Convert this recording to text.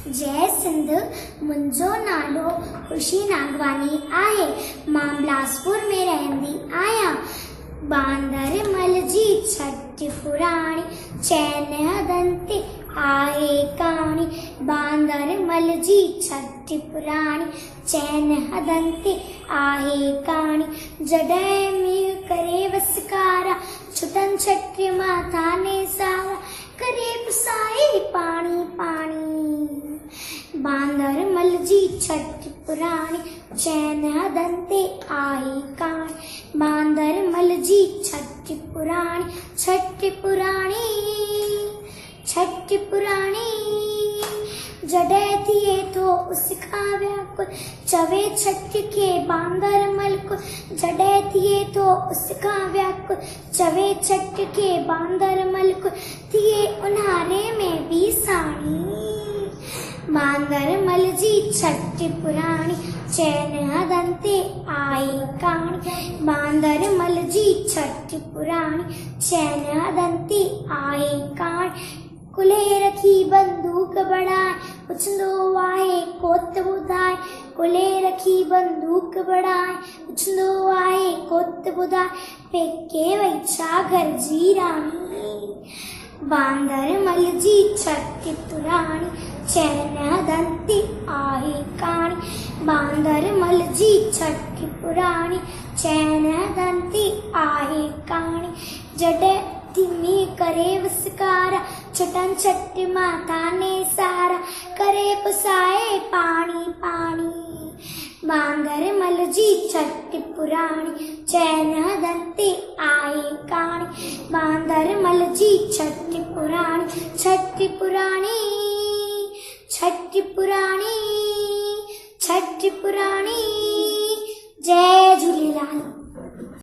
जय सिंध मुंहिंजो नालो ख़ुशी नागवानी आहे। मां बिलासपुर में रहंदी आहियां। बांदर मल जी छट पुराणी चैन हदनि ते आहे कहाणी। बांदर मल जी छट पुराणी चैन हदनि ते आहे कहाणी। जॾहिं मींहुं करे वसकारा छुटनि छट माथा ने सारा करे पुसाए पाणी पाणी। बांदर मल जी छट पुराणी चैन हदनि ते आहे कहाणी। बांदर मल जी छट पुराणी छट पुराणी। जॾहिं थिए थो उस खां व्याकुल चवे छट खे बांदर मल कुल। जॾहिं थिए थो उस खां व्याकुल चवे छट खे बांदर मल कुल। थिए उन्हारे में भी साणी। बांदर मल जी छट पुराणी चैन हदनि ते आहे कहाणी। बांदर मल जी छट पुराणी चैन हदनि ते आहे कहाणी। कुल्हे रखी बंदूक बढ़ाए पुछंदो आहे कोत ॿुधाए। कुल्हे रखी बंदूक बढ़ाए पुछंदो आहे कोत ॿुधाए। पेके वई छा घर जी राणी। बांदर मल जी छट पुराणी चैन हदनि ते आहे कहाणी। बांदर मल जी छट पुराणी चैन हदनि ते आहे कहाणी। जॾहिं मींहुं करे वसकारा छुटनि छट माथा ने सारा करे पुसाए पाणी पाणी। बांदर मल जी छट पुराणी चैन हदनि ते आहे कहाणी। बांदर मल जी छट पुराणी छट पुराणी छट पुराणी।